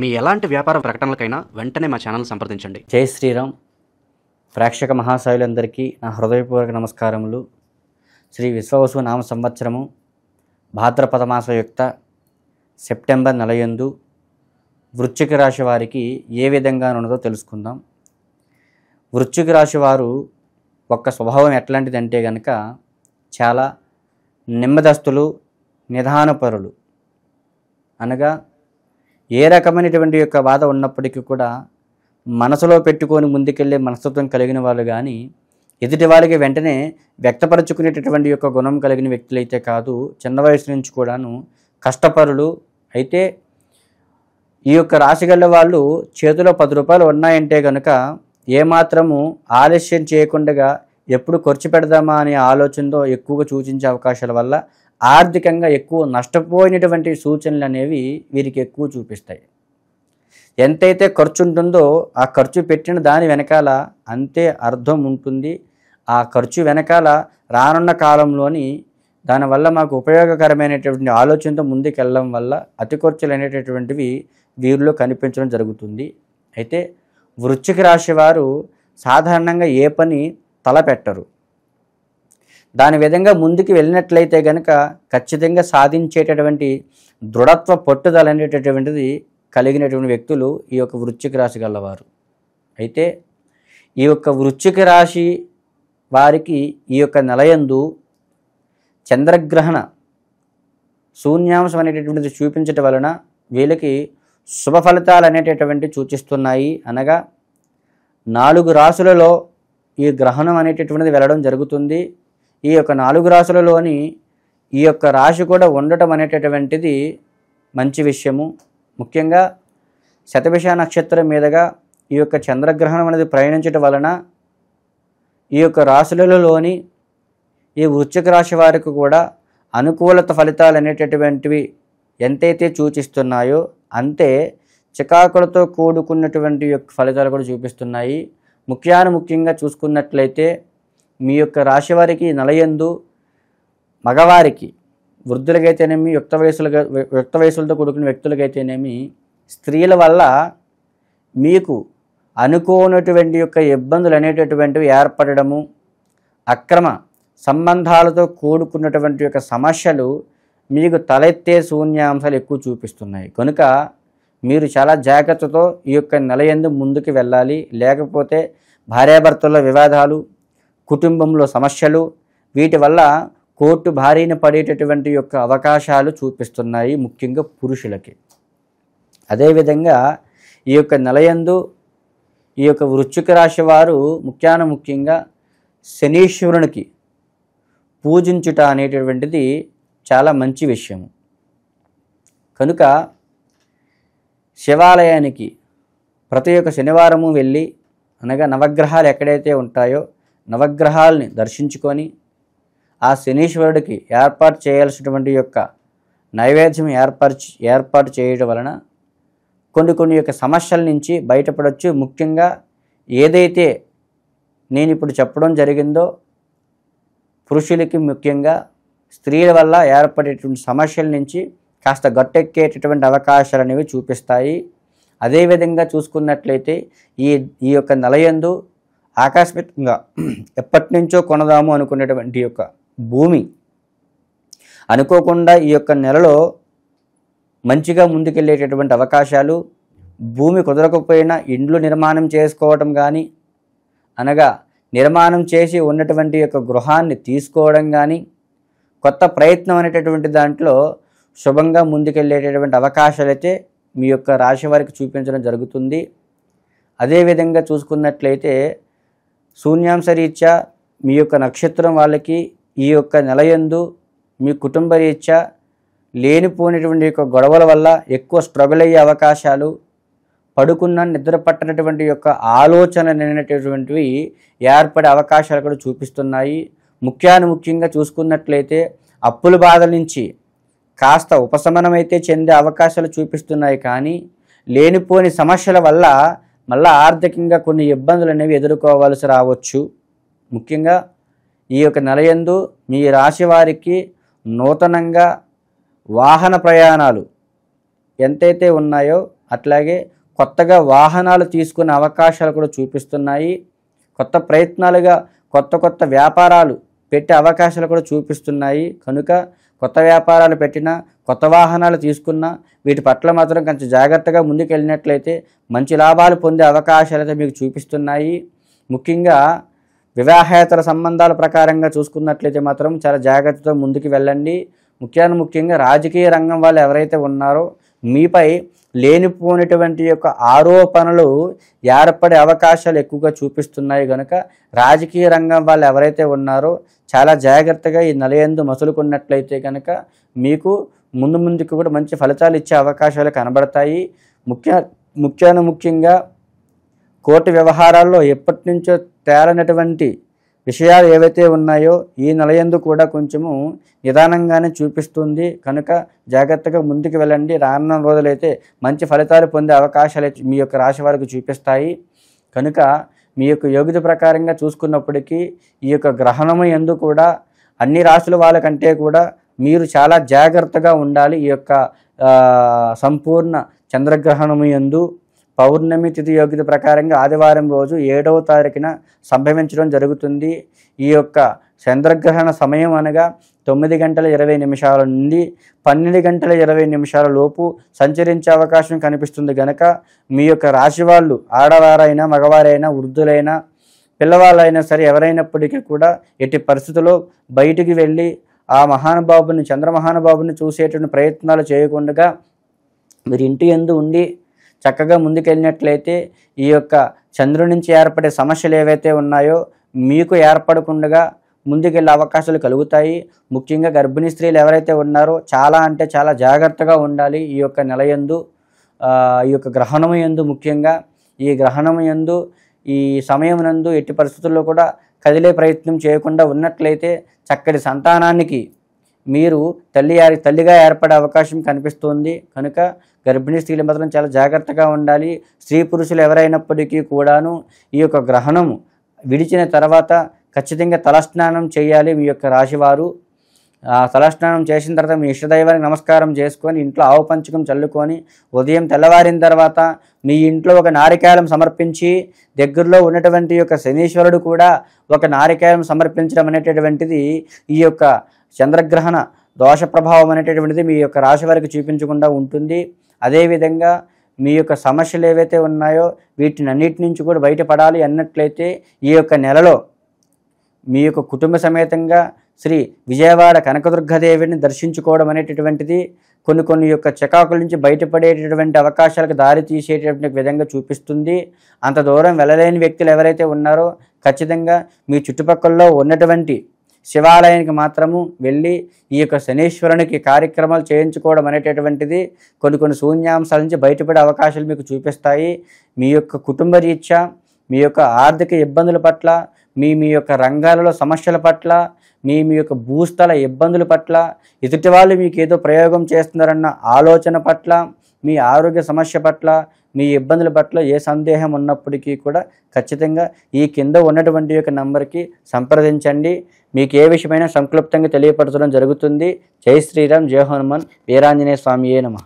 మీ ఎలాంటి వ్యాపార ప్రకటనలకైనా వెంటనే మా ఛానల్ సంప్రదించండి. జై శ్రీరామ్. ప్రేక్షక మహాశయులందరికీ నా హృదయపూర్వక నమస్కారములు. శ్రీ విశ్వవసు నామ సంవత్సరము భాద్రపద మాసయుక్త సెప్టెంబర్ నెలయందు వృశ్చిక రాశి వారికి ఏ విధంగా ఉన్నదో తెలుసుకుందాం. వృశ్చిక రాశి వారు ఒక్క స్వభావం ఎట్లాంటిదంటే కనుక చాలా నెమ్మదస్తులు, నిదానపరులు. అనగా ఏ రకమైనటువంటి యొక్క బాధ ఉన్నప్పటికీ కూడా మనసులో పెట్టుకొని ముందుకెళ్ళే మనస్తత్వం కలిగిన వాళ్ళు కానీ ఎదుటి వాళ్ళకి వెంటనే వ్యక్తపరచుకునేటటువంటి యొక్క గుణం కలిగిన వ్యక్తులైతే కాదు. చిన్న వయసు నుంచి కూడాను కష్టపరులు. అయితే ఈ యొక్క రాశిగల వాళ్ళు చేతిలో 10 రూపాయలు ఉన్నాయంటే కనుక ఏమాత్రము ఆలస్యం చేయకుండా ఎప్పుడు ఖర్చు పెడదామా అనే ఆలోచనతో ఎక్కువగా సూచించే అవకాశాల వల్ల ఆర్థికంగా ఎక్కువ నష్టపోయినటువంటి సూచనలు అనేవి వీరికి ఎక్కువ చూపిస్తాయి. ఎంతైతే ఖర్చు ఉంటుందో ఆ ఖర్చు పెట్టిన దాని వెనకాల అంతే అర్థం ఉంటుంది. ఆ ఖర్చు వెనకాల రానున్న కాలంలోని దానివల్ల మాకు ఉపయోగకరమైనటువంటి ఆలోచనతో ముందుకు వెళ్ళడం వల్ల అతి ఖర్చులు అనేటటువంటివి వీరిలో కనిపించడం జరుగుతుంది. అయితే వృశ్చిక రాశి వారు సాధారణంగా ఏ పని తలపెట్టరు. దాని విధంగా ముందుకు వెళ్ళినట్లయితే కనుక ఖచ్చితంగా సాధించేటటువంటి దృఢత్వ పట్టుదల అనేటటువంటిది కలిగినటువంటి వ్యక్తులు ఈ యొక్క వృశ్చిక రాశి గలవారు. అయితే ఈ యొక్క వృశ్చిక రాశి వారికి ఈ యొక్క నెలయందు చంద్రగ్రహణ శూన్యాంశం అనేటటువంటిది చూపించటం వలన వీళ్ళకి శుభ ఫలితాలు అనేటటువంటి సూచిస్తున్నాయి. అనగా 4 రాశులలో ఈ గ్రహణం అనేటటువంటిది వెళ్ళడం జరుగుతుంది. ఈ యొక్క 4 రాశులలోని ఈ యొక్క రాశి కూడా ఉండటం అనేటటువంటిది మంచి విషయము. ముఖ్యంగా శతభిష నక్షత్రం మీదుగా ఈ యొక్క చంద్రగ్రహణం అనేది ప్రయాణించటం వలన ఈ యొక్క రాశులలోని ఈ వృశ్చిక రాశి వారికి కూడా అనుకూలత ఫలితాలు అనేటటువంటివి ఎంతైతే సూచిస్తున్నాయో అంతే చికాకులతో కూడుకున్నటువంటి యొక్క ఫలితాలు కూడా చూపిస్తున్నాయి. ముఖ్యంగా చూసుకున్నట్లయితే మీ యొక్క రాశి వారికి నెలయందు మగవారికి, వృద్ధులకైతేనేమి, యుక్త వయసులతో కూడుకున్న వ్యక్తులకైతేనేమి స్త్రీల వల్ల మీకు అనుకోనటువంటి యొక్క ఇబ్బందులు అనేటటువంటివి ఏర్పడము, అక్రమ సంబంధాలతో కూడుకున్నటువంటి యొక్క సమస్యలు మీకు తలెత్తే శూన్యాంశాలు ఎక్కువ చూపిస్తున్నాయి. కనుక మీరు చాలా జాగ్రత్తతో ఈ యొక్క నెలయందు ముందుకు వెళ్ళాలి. లేకపోతే భార్యాభర్తల వివాదాలు, కుటుంబంలో సమస్యలు, వీటి వల్ల కోర్టు బారిన పడేటటువంటి యొక్క అవకాశాలు చూపిస్తున్నాయి ముఖ్యంగా పురుషులకి. అదేవిధంగా ఈ యొక్క నెలయందు ఈ యొక్క వృశ్చిక రాశి వారు ముఖ్యంగా శనీశ్వరునికి పూజించుట అనేటటువంటిది చాలా మంచి విషయం. కనుక శివాలయానికి ప్రతి ఒక్క శనివారము వెళ్ళి, అనగా నవగ్రహాలు ఎక్కడైతే ఉంటాయో నవగ్రహాలని దర్శించుకొని ఆ శనీశ్వరుడికి ఏర్పాటు చేయాల్సినటువంటి యొక్క నైవేద్యం ఏర్పాటు చేయడం వలన కొన్ని యొక్క సమస్యల నుంచి బయటపడవచ్చు. ముఖ్యంగా ఏదైతే నేను ఇప్పుడు చెప్పడం జరిగిందో పురుషులకి ముఖ్యంగా స్త్రీల వల్ల ఏర్పడేటువంటి సమస్యల నుంచి కాస్త గట్టెక్కేటటువంటి అవకాశాలు అనేవి చూపిస్తాయి. అదేవిధంగా చూసుకున్నట్లయితే ఈ యొక్క నెలయందు ఆకస్మికంగా ఎప్పటి నుంచో కొనదాము అనుకునేటువంటి యొక్క భూమి అనుకోకుండా ఈ యొక్క నెలలో మంచిగా ముందుకెళ్ళేటటువంటి అవకాశాలు, భూమి కుదరకపోయినా ఇండ్లు నిర్మాణం చేసుకోవడం కానీ, అనగా నిర్మాణం చేసి ఉన్నటువంటి యొక్క గృహాన్ని తీసుకోవడం కానీ, కొత్త ప్రయత్నం అనేటటువంటి దాంట్లో శుభంగా ముందుకెళ్ళేటటువంటి అవకాశాలు అయితే మీ యొక్క రాశి వారికి చూపించడం జరుగుతుంది. అదేవిధంగా చూసుకున్నట్లయితే శూన్యాంశ రీత్యా మీ యొక్క నక్షత్రం వాళ్ళకి ఈ యొక్క నెలయందు మీ కుటుంబ రీత్యా లేనిపోయినటువంటి యొక్క గొడవల వల్ల ఎక్కువ స్ట్రగుల్ అయ్యే అవకాశాలు, పడుకున్న నిద్ర పట్టనటువంటి యొక్క ఆలోచనలు అనేటటువంటివి ఏర్పడే అవకాశాలు కూడా చూపిస్తున్నాయి. ముఖ్యంగా చూసుకున్నట్లయితే అప్పుల బాధల నుంచి కాస్త ఉపశమనం అయితే చెందే అవకాశాలు చూపిస్తున్నాయి. కానీ లేనిపోని సమస్యల వల్ల మళ్ళీ ఆర్థికంగా కొన్ని ఇబ్బందులు అనేవి ఎదుర్కోవాల్సి రావచ్చు. ముఖ్యంగా ఈ యొక్క నెలయందు మీ రాశి వారికి నూతనంగా వాహన ప్రయాణాలు ఎంతైతే ఉన్నాయో అట్లాగే కొత్తగా వాహనాలు తీసుకునే అవకాశాలు కూడా చూపిస్తున్నాయి. కొత్త ప్రయత్నాలుగా కొత్త వ్యాపారాలు పెట్టే అవకాశాలు కూడా చూపిస్తున్నాయి. కనుక కొత్త వ్యాపారాలు పెట్టినా, కొత్త వాహనాలు తీసుకున్నా వీటి పట్ల మాత్రం కొంచెం జాగ్రత్తగా ముందుకు వెళ్ళినట్లయితే మంచి లాభాలు పొందే అవకాశాలు అయితే మీకు చూపిస్తున్నాయి. ముఖ్యంగా వివాహేతర సంబంధాల ప్రకారంగా చూసుకున్నట్లయితే మాత్రం చాలా జాగ్రత్తతో ముందుకు వెళ్ళండి. ముఖ్యంగా రాజకీయ రంగం వాళ్ళు ఎవరైతే ఉన్నారో మీపై లేనిపోయినటువంటి యొక్క ఆరోపణలు ఏర్పడే అవకాశాలు ఎక్కువగా చూపిస్తున్నాయి. కనుక రాజకీయ రంగం వాళ్ళు ఎవరైతే ఉన్నారో చాలా జాగ్రత్తగా ఈ నెలయందు మసులుకున్నట్లయితే కనుక మీకు ముందుకు కూడా మంచి ఫలితాలు ఇచ్చే అవకాశాలు కనబడతాయి. ముఖ్యంగా కోర్టు వ్యవహారాల్లో ఎప్పటి నుంచో తేలనటువంటి విషయాలు ఏవైతే ఉన్నాయో ఈ నెలయందు కూడా కొంచెము నిదానంగానే చూపిస్తుంది. కనుక జాగ్రత్తగా ముందుకు వెళ్ళండి. రానున్న రోజులైతే మంచి ఫలితాలు పొందే అవకాశాలు మీ యొక్క రాశి వారికి చూపిస్తాయి. కనుక మీ యొక్క యోగ్యత ప్రకారంగా చూసుకున్నప్పటికీ ఈ యొక్క గ్రహణము యందు కూడా అన్ని రాశుల వాళ్ళకంటే కూడా మీరు చాలా జాగ్రత్తగా ఉండాలి. ఈ యొక్క సంపూర్ణ చంద్రగ్రహణము యందు పౌర్ణమి తిథి యోగ్యత ప్రకారంగా ఆదివారం రోజు 7వ తారీఖున సంభవించడం జరుగుతుంది. ఈ యొక్క చంద్రగ్రహణ సమయం అనగా 9:20 నుండి 12:20 లోపు సంచరించే అవకాశం కనిపిస్తుంది. గనక మీ యొక్క రాశి వాళ్ళు ఆడవారైనా, మగవారైనా, వృద్ధులైనా, పిల్లవాళ్ళైనా సరే ఎవరైనప్పటికీ కూడా ఎట్టి పరిస్థితుల్లో బయటికి వెళ్ళి ఆ మహానుభావుని, చంద్రమహానుభావుని చూసేటువంటి ప్రయత్నాలు చేయకుండా మీరు ఇంటి యందు ఉండి చక్కగా ముందుకెళ్ళినట్లయితే ఈ యొక్క చంద్రుడి నుంచి ఏర్పడే సమస్యలు ఏవైతే ఉన్నాయో మీకు ఏర్పడకుండా ముందుకెళ్ళే అవకాశాలు కలుగుతాయి. ముఖ్యంగా గర్భిణీ స్త్రీలు ఎవరైతే ఉన్నారో చాలా జాగ్రత్తగా ఉండాలి. ఈ యొక్క నెలయందు ఈ యొక్క గ్రహణము యందు, ముఖ్యంగా ఈ గ్రహణము యందు ఈ సమయం నందు ఎట్టి పరిస్థితుల్లో కూడా కదిలే ప్రయత్నం చేయకుండా ఉన్నట్లయితే చక్కటి సంతానానికి మీరు తల్లిగా ఏర్పడే అవకాశం కనిపిస్తుంది. కనుక గర్భిణీ స్త్రీలు మాత్రం చాలా జాగ్రత్తగా ఉండాలి. స్త్రీ పురుషులు ఎవరైనప్పటికీ కూడాను ఈ యొక్క గ్రహణము విడిచిన తర్వాత ఖచ్చితంగా తలస్నానం చేయాలి. మీ యొక్క రాశివారు తలస్నానం చేసిన తర్వాత మీ ఇష్టదైవానికి నమస్కారం చేసుకొని ఇంట్లో ఆవు పంచకం చల్లుకొని ఉదయం తెల్లవారిన తర్వాత మీ ఇంట్లో ఒక నారికేళం సమర్పించి దగ్గరలో ఉన్నటువంటి యొక్క శనీశ్వరుడు కూడా ఒక నారికేళం సమర్పించడం అనేటటువంటిది ఈ యొక్క చంద్రగ్రహణ దోష ప్రభావం అనేటటువంటిది మీ యొక్క రాశి వారికి చూపించకుండా ఉంటుంది. అదేవిధంగా మీ యొక్క సమస్యలు ఏవైతే ఉన్నాయో వీటిని అన్నిటి నుంచి కూడా బయటపడాలి అన్నట్లయితే ఈ యొక్క నెలలో మీ యొక్క కుటుంబ సమేతంగా శ్రీ విజయవాడ కనకదుర్గాదేవిని దర్శించుకోవడం అనేటటువంటిది కొన్ని యొక్క చికాకుల నుంచి బయటపడేటటువంటి అవకాశాలకు దారి తీసేటటువంటి విధంగా చూపిస్తుంది. అంత దూరం వెళ్ళలేని వ్యక్తులు ఎవరైతే ఉన్నారో ఖచ్చితంగా మీ చుట్టుపక్కలలో ఉన్నటువంటి శివాలయానికి మాత్రము వెళ్ళి ఈ యొక్క శనీశ్వరునికి కార్యక్రమాలు చేయించుకోవడం అనేటటువంటిది కొన్ని శూన్యాంశాల నుంచి బయటపడే అవకాశాలు మీకు చూపిస్తాయి. మీ యొక్క కుటుంబ రీత్యా మీ యొక్క ఆర్థిక ఇబ్బందుల పట్ల, మీ యొక్క రంగాలలో సమస్యల పట్ల, మీ యొక్క భూస్థల ఇబ్బందుల పట్ల, ఎదుటి వాళ్ళు మీకు ఏదో ప్రయోగం చేస్తున్నారన్న ఆలోచన పట్ల, మీ ఆరోగ్య సమస్య పట్ల, మీ ఇబ్బందుల పట్ల ఏ సందేహం ఉన్నప్పటికీ కూడా ఖచ్చితంగా ఈ కింద ఉన్నటువంటి యొక్క నంబర్కి సంప్రదించండి. మీకు ఏ విషయమైనా సంక్లుప్తంగా తెలియపరచడం జరుగుతుంది. జై శ్రీరామ్, జై హనుమాన్, వీరాంజనేయ స్వామియే నమః.